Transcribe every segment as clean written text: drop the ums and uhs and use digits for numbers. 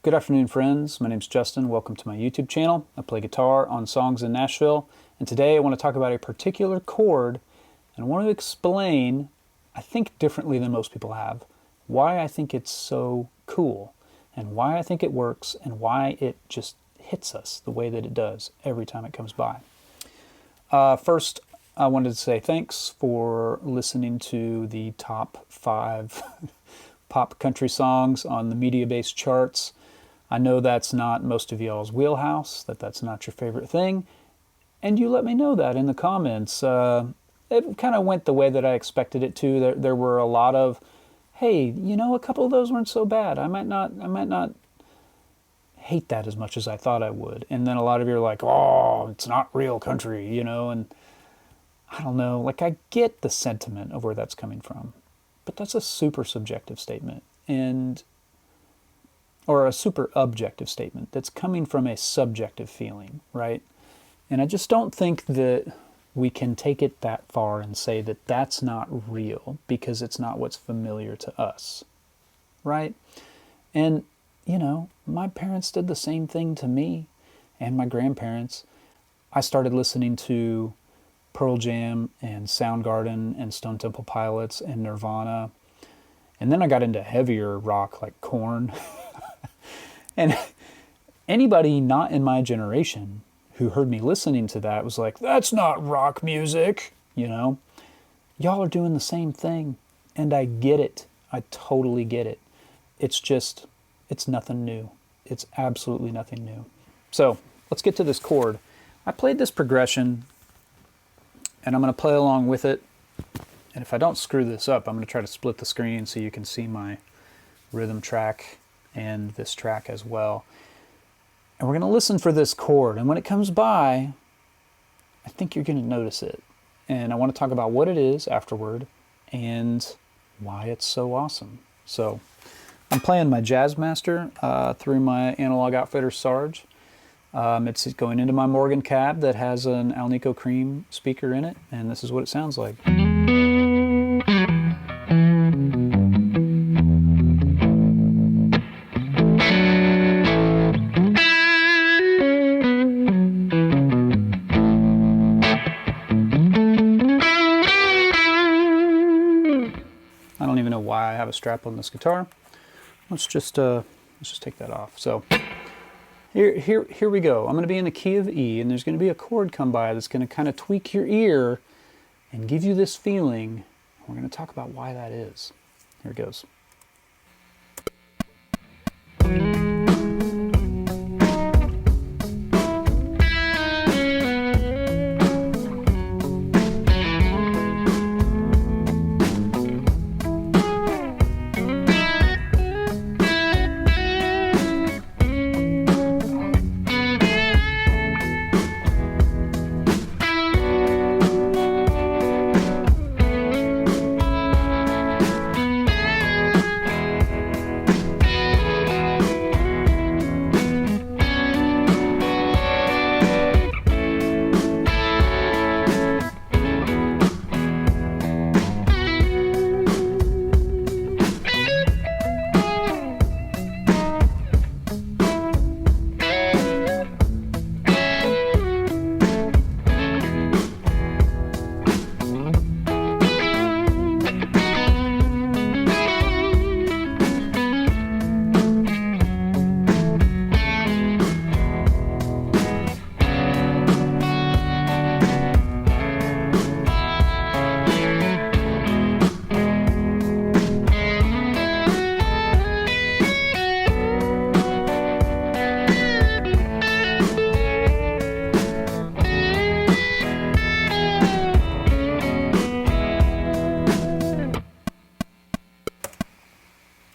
Good afternoon, friends. My name's Justin. Welcome to my YouTube channel. I play guitar on songs in Nashville, and today I want to talk about a particular chord, and I want to explain, I think differently than most people have, why I think it's so cool, and why I think it works, and why it just hits us the way that it does every time it comes by. First, I wanted to say thanks for listening to the top 5 pop country songs on the media-based charts. I know that's not most of y'all's wheelhouse, that's not your favorite thing, and you let me know that in the comments. It kind of went the way that I expected it to. There were a lot of, hey, you know, a couple of those weren't so bad. I might not hate that as much as I thought I would. And then a lot of you are like, oh, it's not real country, you know, and I don't know, like I get the sentiment of where that's coming from, but that's a super subjective statement, or a super objective statement that's coming from a subjective feeling, right? And I just don't think that we can take it that far and say that that's not real because it's not what's familiar to us, right? And, you know, my parents did the same thing to me and my grandparents. I started listening to Pearl Jam and Soundgarden and Stone Temple Pilots and Nirvana. And then I got into heavier rock like Chord. And anybody not in my generation who heard me listening to that was like, that's not rock music, you know? Y'all are doing the same thing. And I get it. I totally get it. It's just, it's nothing new. It's absolutely nothing new. So let's get to this chord. I played this progression and I'm going to play along with it. And if I don't screw this up, I'm going to try to split the screen so you can see my rhythm track and this track as well. And we're going to listen for this chord. And when it comes by, I think you're going to notice it. And I want to talk about what it is afterward and why it's so awesome. So I'm playing my Jazzmaster through my analog outfitter Sarge. It's going into my Morgan cab that has an Alnico Cream speaker in it, and this is what it sounds like. I don't even know why I have a strap on this guitar. Let's just take that off. So here we go. I'm going to be in the key of E, and there's going to be a chord come by that's going to kind of tweak your ear and give you this feeling. We're going to talk about why that is. Here it goes.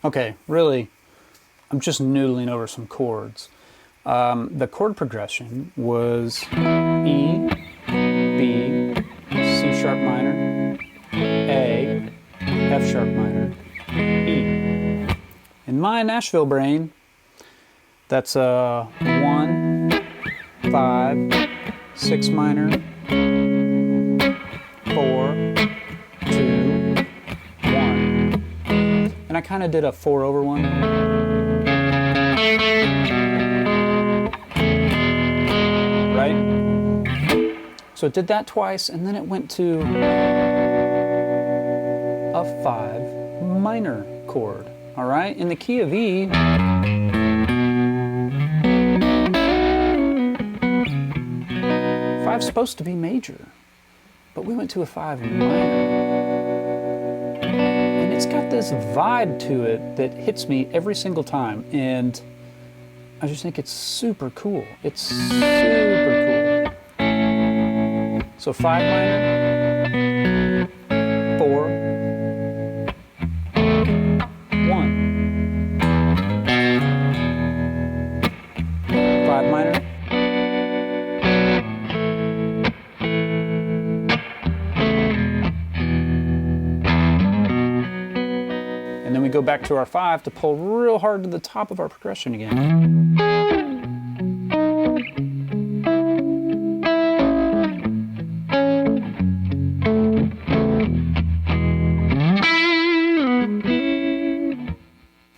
Okay, really, I'm just noodling over some chords. The chord progression was E, B, C sharp minor, A, F sharp minor, E. In my Nashville brain, that's a 1, 5, 6 minor, 4, 2, 1. And I kind of did a 4/1. So it did that twice, and then it went to a 5 minor chord. All right, in the key of E, 5's supposed to be major, but we went to a 5 minor. And it's got this vibe to it that hits me every single time, and I just think it's super cool. It's super cool. So 5 minor, 4, 1. 5 minor. And then we go back to our 5 to pull real hard to the top of our progression again.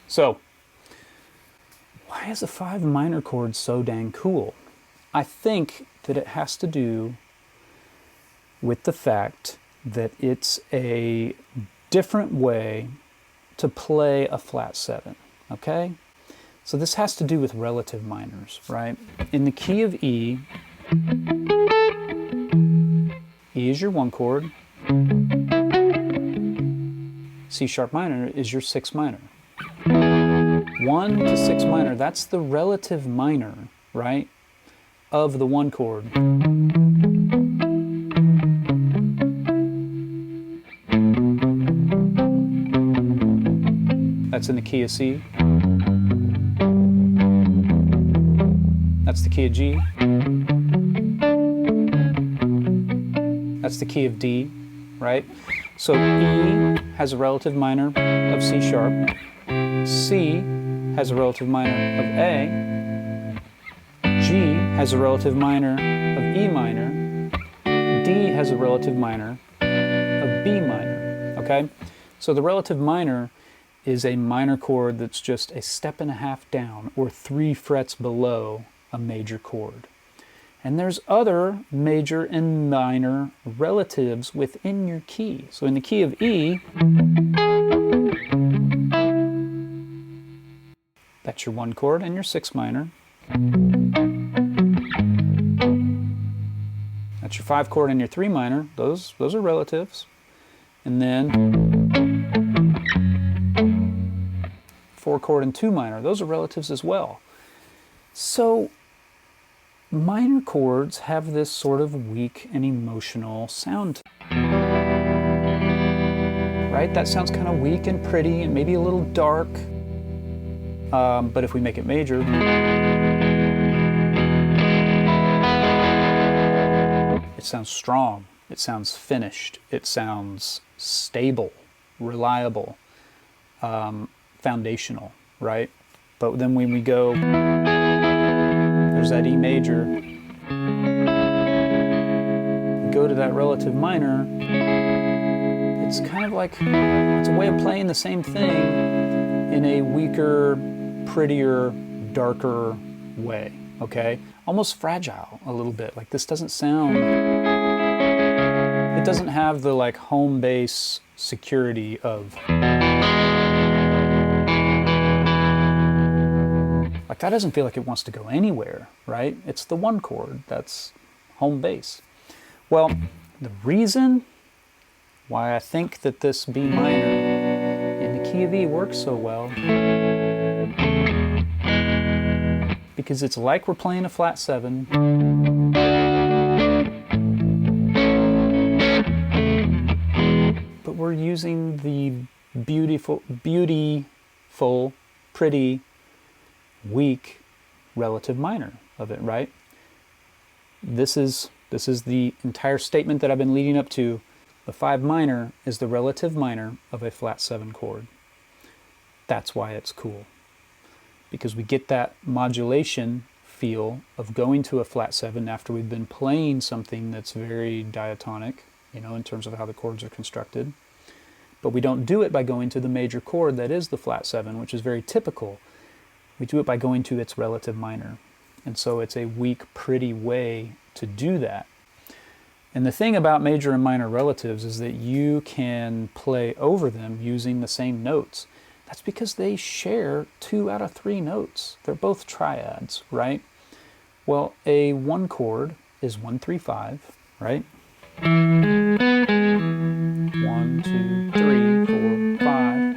So, why is a 5 minor chord so dang cool? I think that it has to do with the fact that it's a different way to play a flat 7, okay? So this has to do with relative minors, right? In the key of E, E is your 1 chord, C sharp minor is your 6 minor. 1 to 6 minor, that's the relative minor, right, of the 1 chord. That's in the key of C. That's the key of G. That's the key of D, right? So E has a relative minor of C sharp. C has a relative minor of A. G has a relative minor of E minor. D has a relative minor of B minor, okay? So the relative minor is a minor chord that's just a step and a half down, or 3 frets below a major chord. And there's other major and minor relatives within your key. So in the key of E, that's your 1 chord and your 6 minor. That's your 5 chord and your 3 minor. Those are relatives. And then 4 chord and 2 minor. Those are relatives as well. So minor chords have this sort of weak and emotional sound. Right? That sounds kind of weak and pretty and maybe a little dark. But if we make it major, it sounds strong, it sounds finished, it sounds stable, reliable, foundational, right? But then when we go, there's that E major, we go to that relative minor, it's kind of like, it's a way of playing the same thing in a weaker, prettier, darker way, okay? Almost fragile a little bit. Like this doesn't sound, it doesn't have the like home base security of, like that doesn't feel like it wants to go anywhere, right? It's the 1 chord, that's home base. Well, the reason why I think that this B minor in the key of E works so well, because it's like we're playing a flat 7, but we're using the beautiful, pretty, weak relative minor of it, right? This is the entire statement that I've been leading up to. The 5 minor is the relative minor of a flat 7 chord. That's why it's cool. Because we get that modulation feel of going to a flat 7 after we've been playing something that's very diatonic, you know, in terms of how the chords are constructed. But we don't do it by going to the major chord that is the flat 7, which is very typical. We do it by going to its relative minor. And so it's a weak, pretty way to do that. And the thing about major and minor relatives is that you can play over them using the same notes. That's because they share 2 out of 3 notes. They're both triads, right? Well, a 1 chord is 1, 3, 5, right? 1, 2, 3, 4, 5.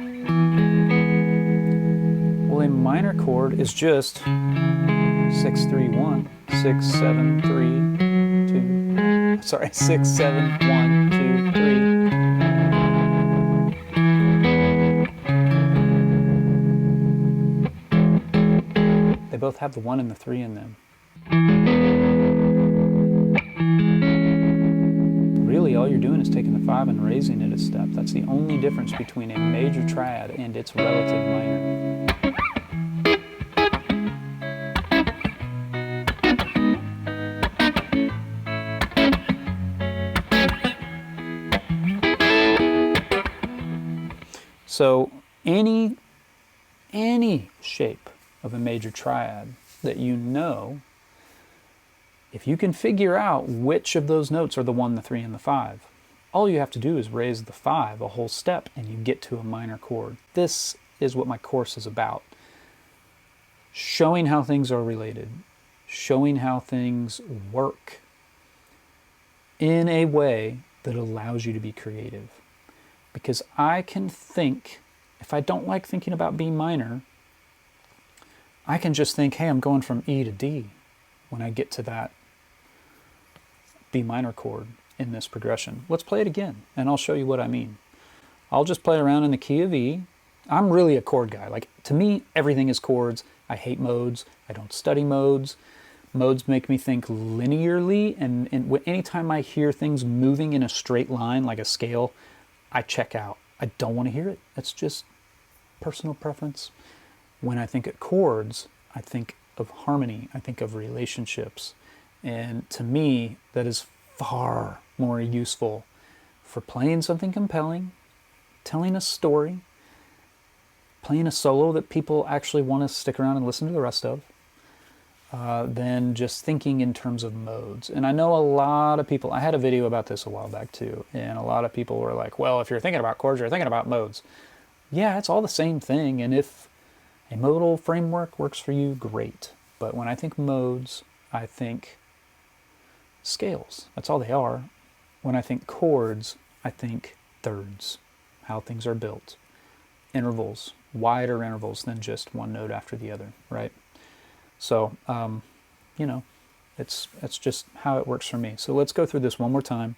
Well, a minor chord is just 6, 3, 1, 6, 7, 3, 2. Sorry, 6, 7, 1, 2, 3. They both have the 1 and the 3 in them. Really, all you're doing is taking the 5 and raising it a step. That's the only difference between a major triad and its relative minor. So any shape of a major triad that you know, if you can figure out which of those notes are the 1, the 3, and the 5, all you have to do is raise the 5 a whole step and you get to a minor chord. This is what my course is about. Showing how things are related, showing how things work in a way that allows you to be creative. Because I can think, if I don't like thinking about B minor, I can just think, hey, I'm going from E to D when I get to that B minor chord in this progression. Let's play it again, and I'll show you what I mean. I'll just play around in the key of E. I'm really a chord guy. Like, to me, everything is chords. I hate modes. I don't study modes. Modes make me think linearly, and anytime I hear things moving in a straight line, like a scale, I check out. I don't want to hear it. That's just personal preference. When I think of chords, I think of harmony. I think of relationships. And to me, that is far more useful for playing something compelling, telling a story, playing a solo that people actually want to stick around and listen to the rest of, than just thinking in terms of modes. And I know a lot of people, I had a video about this a while back too, and a lot of people were like, well, if you're thinking about chords, you're thinking about modes. Yeah, it's all the same thing, and if a modal framework works for you, great. But when I think modes, I think scales. That's all they are. When I think chords, I think thirds, how things are built. Intervals, wider intervals than just one note after the other, right? So, you know, it's just how it works for me. So let's go through this one more time.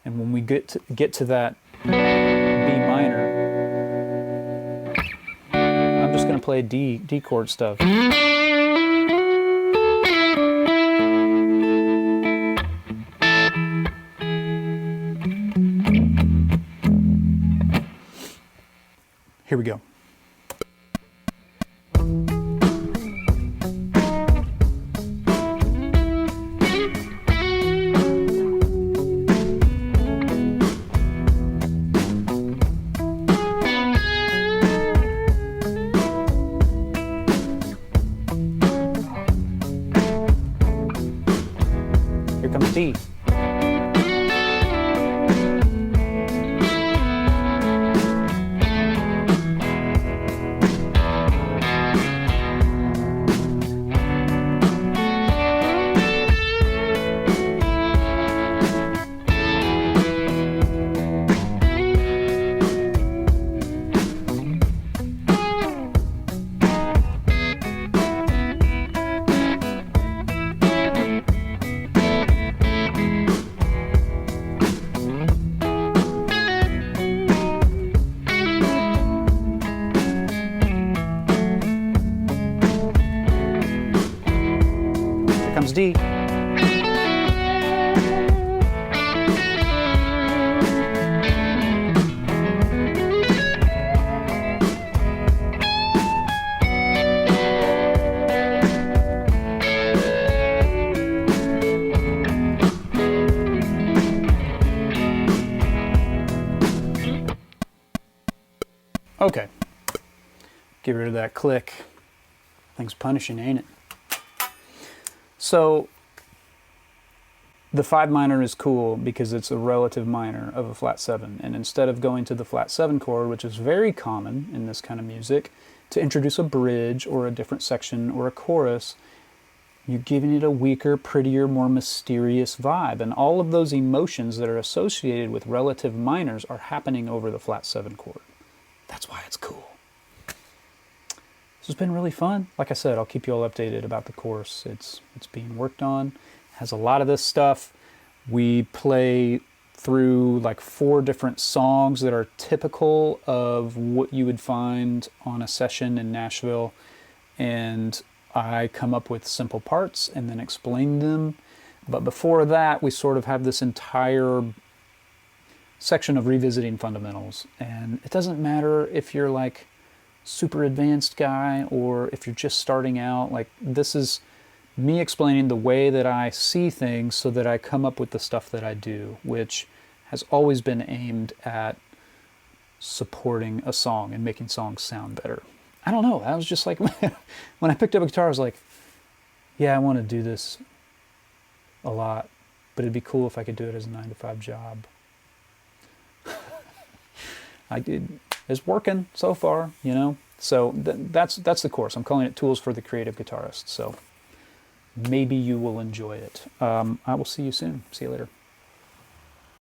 And when we get to that B minor, I'm just going to play D chord stuff. Here we go. Here comes D. Comes D. Okay. Get rid of that click. Thing's punishing, ain't it? So The 5 minor is cool because it's a relative minor of a flat 7. And instead of going to the flat 7 chord, which is very common in this kind of music, to introduce a bridge or a different section or a chorus, you're giving it a weaker, prettier, more mysterious vibe. And all of those emotions that are associated with relative minors are happening over the flat 7 chord. That's why it's cool. This has been really fun. Like I said, I'll keep you all updated about the course. It's being worked on. Has a lot of this stuff. We play through like 4 different songs that are typical of what you would find on a session in Nashville, and I come up with simple parts and then explain them. But before that, we sort of have this entire section of revisiting fundamentals. And it doesn't matter if you're like super advanced guy or if you're just starting out. Like, this is me explaining the way that I see things so that I come up with the stuff that I do, which has always been aimed at supporting a song and making songs sound better. I don't know. I was just like, when I picked up a guitar, I was like, yeah, I want to do this a lot, but it'd be cool if I could do it as a 9-to-5 job. It's working so far, you know? So that's the course. I'm calling it Tools for the Creative Guitarist. So maybe you will enjoy it. I will see you soon. See you later.